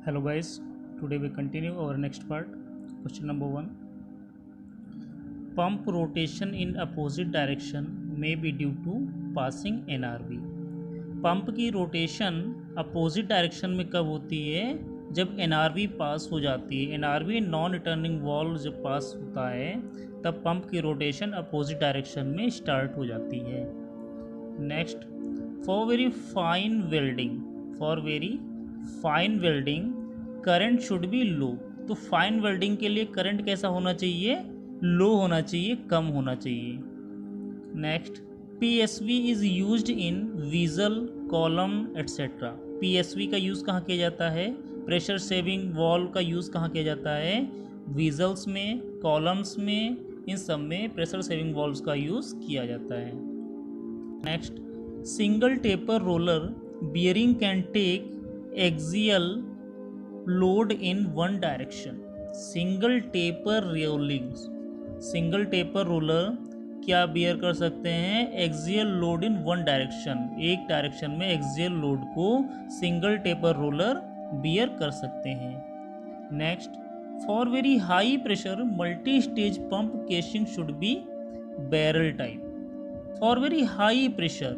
Hello guys, today we continue our next part. Question number 1. Pump rotation in opposite direction may be due to passing NRV. Pump की rotation opposite direction में कब होती है? जब NRV पास हो जाती है। NRV नॉन रिटर्निंग वॉल्व जब पास होता है तब पंप की रोटेशन अपोजिट डायरेक्शन में स्टार्ट हो जाती है। Next, for very fine welding current should be low. तो फाइन वेल्डिंग के लिए करंट कैसा होना चाहिए? लो होना चाहिए, कम होना चाहिए। Next, PSV is used in वीजल column etcetera. PSV का यूज़ कहाँ किया जाता है? प्रेशर सेविंग वॉल्व का यूज़ कहाँ किया जाता है? वीजल्स में, कॉलम्स में, इन सब में प्रेशर सेविंग वॉल्व्स का यूज़ किया जाता है। Next, single taper roller bearing can take axial load in one direction. Single taper roller क्या बियर कर सकते हैं? Axial load in one direction. एक डायरेक्शन में एक्सियल लोड को सिंगल टेपर रोलर बियर कर सकते हैं। Next, for very high pressure multi stage pump casing should be barrel type. For very high pressure,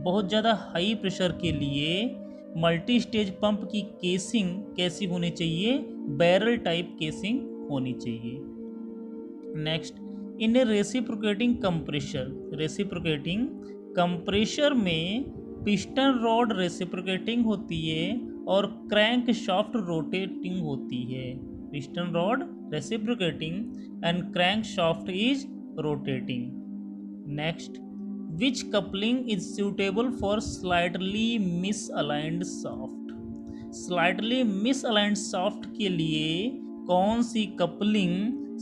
बहुत ज़्यादा हाई प्रेशर के लिए मल्टी स्टेज पंप की केसिंग कैसी होनी चाहिए? बैरल टाइप केसिंग होनी चाहिए। नेक्स्ट, इन ए रेसिप्रोकेटिंग कंप्रेशर में पिस्टन रॉड रेसिप्रोकेटिंग होती है और क्रैंक शाफ्ट रोटेटिंग होती है। Piston rod reciprocating and crank shaft is rotating. Next, which coupling is suitable for slightly misaligned shaft? Slightly misaligned shaft के लिए कौन सी कपलिंग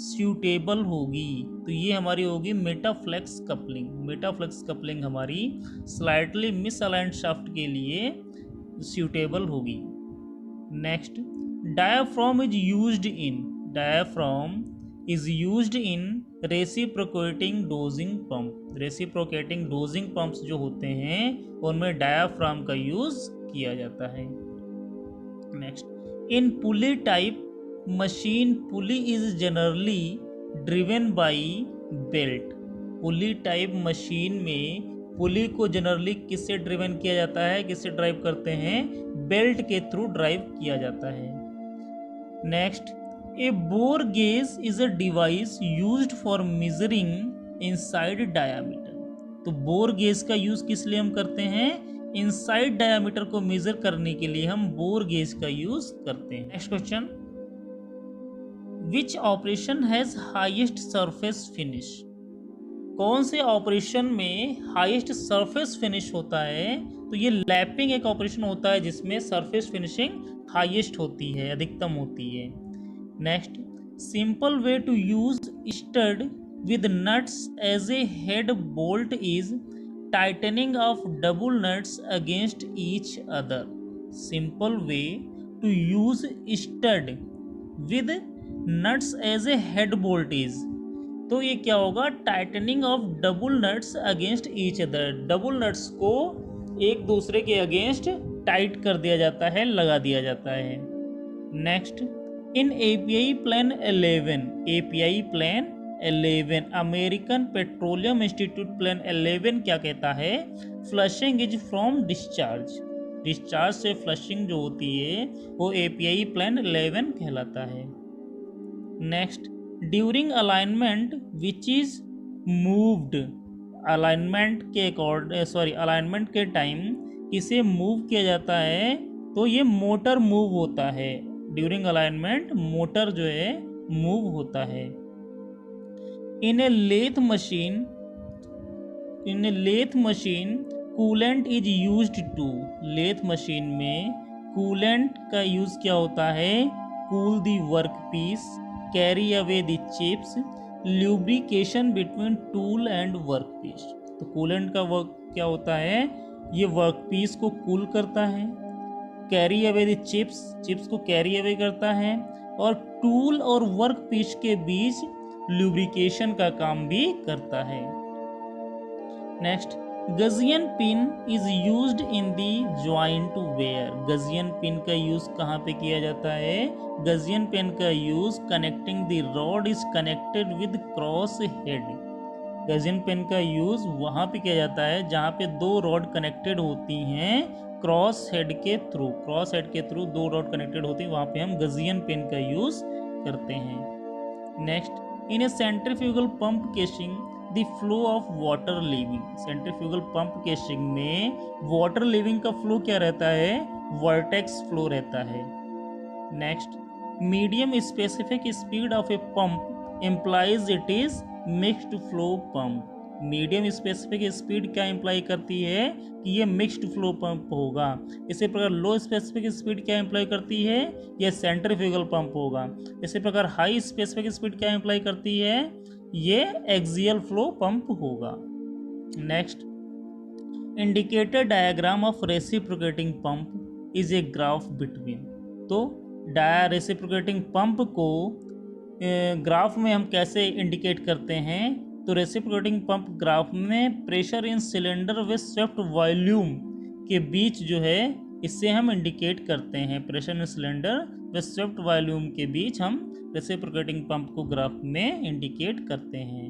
सूटेबल होगी? तो ये हमारी होगी मेटाफ्लेक्स कपलिंग। मेटाफ्लेक्स कपलिंग हमारी स्लाइटली मिसअलाइंड शाफ्ट के लिए सूटेबल होगी। Next, diaphragm is used in reciprocating dosing pump. Reciprocating dosing pumps जो होते हैं उनमें डायाफ्राम का यूज किया जाता है। Next, in pulley type machine pulley is generally driven by belt. Pulley type machine में पुली को जनरली किससे ड्रिवन किया जाता है? किससे ड्राइव करते हैं? बेल्ट के थ्रू ड्राइव किया जाता है। Next, A bore gauge is a device used for measuring inside diameter। तो बोर गेज का यूज किस लिए हम करते हैं? इनसाइड डायमीटर को मेजर करने के लिए हम बोर गेज का यूज करते हैं। Next question, which operation has highest surface finish? कौन से ऑपरेशन में हाईएस्ट सरफेस फिनिश होता है? तो ये लैपिंग एक ऑपरेशन होता है जिसमें सरफेस फिनिशिंग हाईएस्ट होती है, अधिकतम होती है। Next, simple way to use stud with nuts as a head bolt is tightening of double nuts against each other. Simple way to use stud with nuts as a head bolt is, तो ये क्या होगा? Tightening of double nuts against each other. Double nuts को एक दूसरे के against tight कर दिया जाता है, लगा दिया जाता है। नेक्स्ट, इन API plan 11 American petroleum institute plan 11 क्या कहता है? फ्लशिंग इज फ्रॉम डिस्चार्ज से फ्लशिंग जो होती है वो API प्लान 11 कहलाता है। Next, during alignment which is moved. Alignment के टाइम किसे मूव किया जाता है? तो ये मोटर मूव होता है। ड्यूरिंग अलाइनमेंट मोटर जो है मूव होता है। In a lathe machine coolant is used to. Lathe machine में कूलेंट का यूज क्या होता है? Cool the work piece, carry away the chips, lubrication between tool and work piece. तो कूलेंट का वर्क क्या होता है? ये वर्क पीस को कूल करता है, कैरी अवे द चिप्स को कैरी अवे करता है, और टूल और वर्क पीस के बीच ल्यूब्रिकेशन का काम भी करता है। Next, gudgeon pin is used in the joint where. Gudgeon pin का यूज कहाँ पे किया जाता है? गजियन पिन का use connecting the rod is connected with cross head. Gudgeon pin का यूज वहाँ पे किया जाता है जहाँ पे दो रॉड कनेक्टेड होती हैं क्रॉस हेड के थ्रू। क्रॉस हेड के थ्रू दो रॉड कनेक्टेड होती हैं, वहाँ पे हम गजियन पिन का यूज करते हैं। Next, in A centrifugal pump casing the flow of water leaving. Centrifugal pump casing में वाटर लीविंग का फ्लो क्या रहता है? वर्टेक्स फ्लो रहता है। Next, medium specific speed of a pump implies it is mixed flow pump. Medium specific speed क्या imply करती है? कि ये मिक्स्ड फ्लो पंप होगा। इसी प्रकार लो स्पेसिफिक स्पीड क्या इंप्लाई करती है? ये सेंट्रीफ्यूगल पंप होगा। इसी प्रकार हाई स्पेसिफिक स्पीड क्या इंप्लाई करती है? ये एक्सियल फ्लो पंप होगा। Next, indicator diagram of reciprocating pump is a graph between. तो रेसिप्रोकेटिंग पंप को ग्राफ में हम कैसे इंडिकेट करते हैं? तो रेसिप्रोकेटिंग पंप ग्राफ में pressure in cylinder with swept volume के बीच जो है इससे हम इंडिकेट करते हैं। Pressure in cylinder with swept volume के बीच हम रेसिप्रोकेटिंग पंप को ग्राफ में इंडिकेट करते हैं।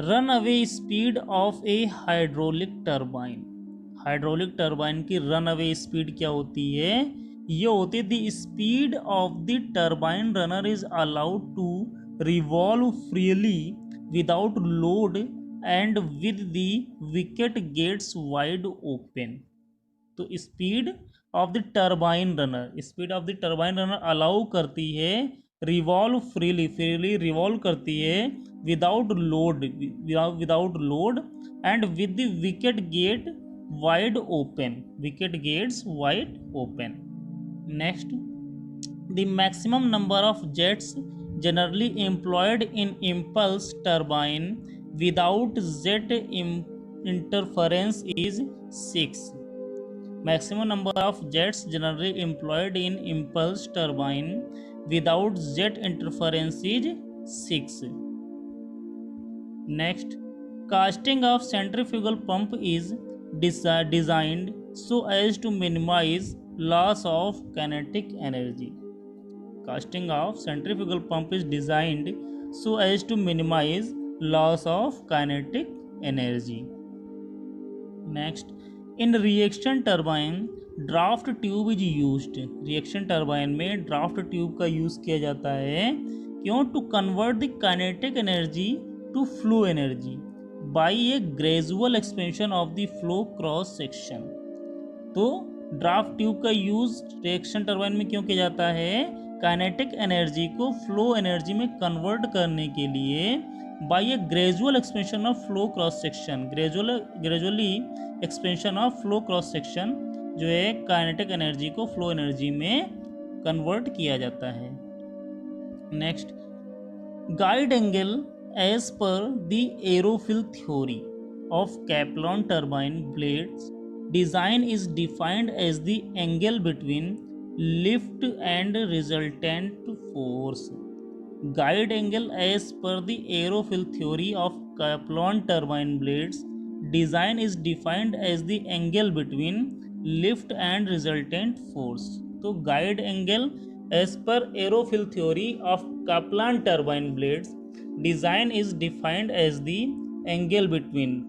Runaway speed of a hydraulic turbine. Hydraulic turbine की रन अवे स्पीड क्या होती है? ये होती है the speed of the turbine runner is allowed to revolve freely without load and with the wicket gates wide open. तो speed of the turbine runner, speed of the turbine runner allow करती है revolve freely, freely revolve करती है without load, without load and with the wicket gate wide open, wicket gates wide open. Next, the maximum number of jets generally employed in impulse turbine without jet interference is 6. Maximum number of jets generally employed in impulse turbine without jet interference is 6. Next, casting of centrifugal pump is designed so as to minimize loss of kinetic energy. Casting of centrifugal pump is designed so as to minimize loss of kinetic energy. Next, in reaction turbine draft tube is used. Reaction turbine में draft tube का use किया जाता है क्यों? To convert the kinetic energy to flow energy by a gradual expansion of the flow cross section. तो draft tube का use reaction turbine में क्यों किया जाता है? काइनेटिक एनर्जी को फ्लो एनर्जी में कन्वर्ट करने के लिए by a gradual expansion of flow cross section. Gradually expansion of flow cross section जो है काइनेटिक एनर्जी को फ्लो एनर्जी में कन्वर्ट किया जाता है। Next, guide angle as per the aerofoil theory of Kaplan turbine blades design is defined as the angle between lift and resultant force. Guide angle as per the aerofoil theory of Kaplan turbine blades design is defined as the angle between lift and resultant force. तो guide angle as per aerofoil theory of Kaplan turbine blades design is defined as the angle between,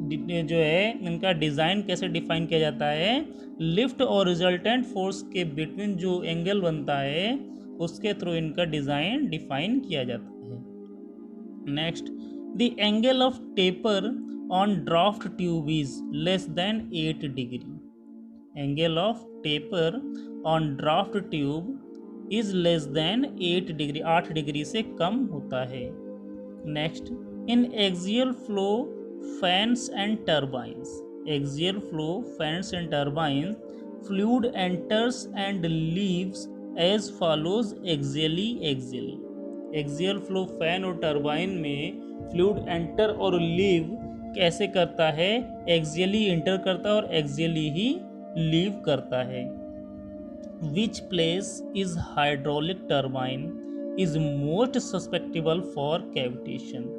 जो है इनका design कैसे define किया जाता है? Lift और resultant force के बिटवीन जो एंगल बनता है उसके थ्रू इनका डिज़ाइन डिफाइन किया जाता है। Next, the angle of taper on draft tube is less than 8 degree. Angle of taper on draft tube is less than 8 degree, 8 degree से कम होता है। Next, in axial flow fans and turbines, axial flow fans and turbines, fluid enters and leaves as follows axially. axial flow fan और turbine में fluid enter और leave कैसे करता है? axially enter करता है और axially ही leave करता है। Which place is hydraulic turbine is most susceptible for cavitation?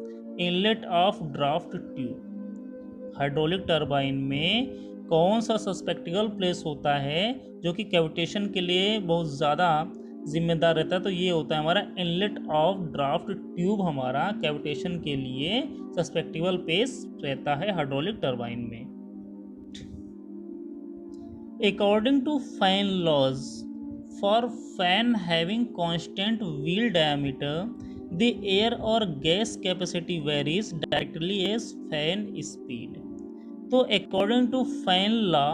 Inlet of draft tube. Hydraulic turbine में कौन सा सस्पेक्टिकल प्लेस होता है जो कि कैविटेशन के लिए बहुत ज़्यादा जिम्मेदार रहता है? तो ये होता है हमारा इनलेट ऑफ ड्राफ्ट ट्यूब, हमारा कैविटेशन के लिए सस्पेक्टिकल प्लेस रहता है हाइड्रोलिक टरबाइन में। According to fan laws, for fan having constant wheel diameter, the air or gas capacity varies directly as fan speed. तो according to fan law,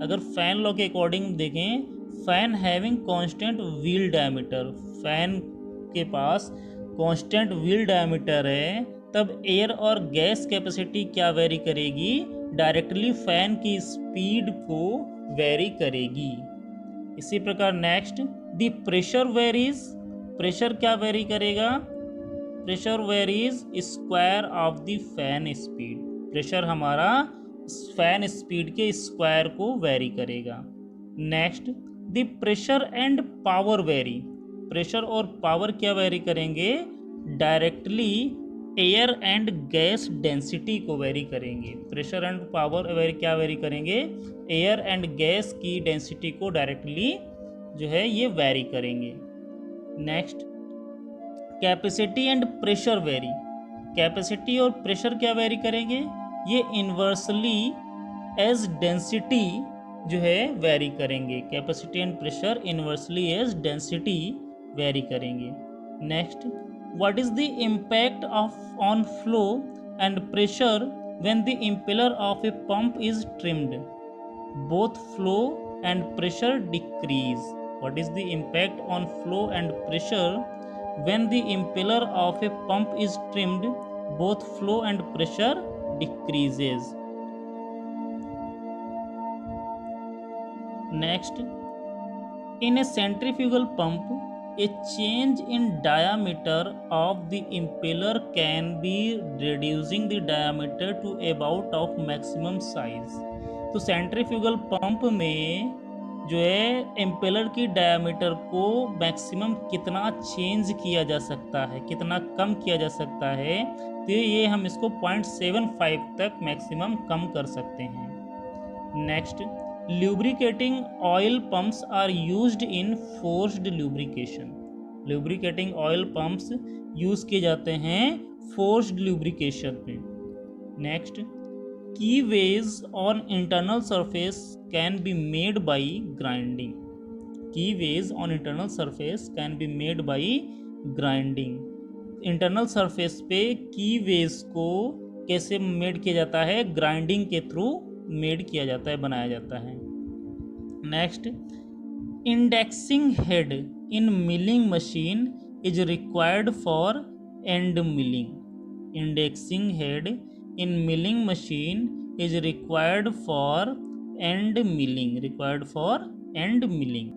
अगर fan law के according देखें, fan having constant wheel diameter, fan के पास constant wheel diameter है, तब air और gas capacity क्या very करेगी? डायरेक्टली फैन की स्पीड को वेरी करेगी। इसी प्रकार next, the pressure varies, pressure क्या वेरी करेगा? Pressure varies square of the fan speed, pressure हमारा फैन स्पीड के स्क्वायर को वेरी करेगा। Next, the pressure and power very, pressure और पावर क्या वेरी करेंगे? Directly air and gas density को वेरी करेंगे। प्रेशर एंड पावर वेरी क्या वेरी करेंगे? एयर एंड गैस की डेंसिटी को डायरेक्टली जो है ये वेरी करेंगे। Next, capacity and pressure vary, capacity और प्रेशर क्या वेरी करेंगे? ये इन्वर्सली एज डेंसिटी जो है वेरी करेंगे। Capacity and pressure inversely as density vary करेंगे। Next, what is the impact on flow and pressure when the impeller of a pump is trimmed? Both flow and pressure decrease. What is the impact on flow and pressure when the impeller of a pump is trimmed? Both flow and pressure decreases. Next, in a centrifugal pump, a change in diameter of the impeller can be reducing the diameter to about of maximum size. तो centrifugal pump में जो है impeller की diameter को maximum कितना change किया जा सकता है, कितना कम किया जा सकता है? तो ये हम इसको 0.75 तक मैक्सिमम कम कर सकते हैं। Next, lubricating oil pumps are used in forced lubrication. lubricating oil pumps use किए जाते हैं forced lubrication में। Next, keyways on internal surface can be made by grinding. keyways on internal surface can be made by grinding. Internal surface पे keyways को कैसे made किया जाता है? ग्राइंडिंग के थ्रू मेड किया जाता है, बनाया जाता है। Next, indexing head in milling machine is required for end milling. Indexing head in milling machine is required for end milling, required for end milling.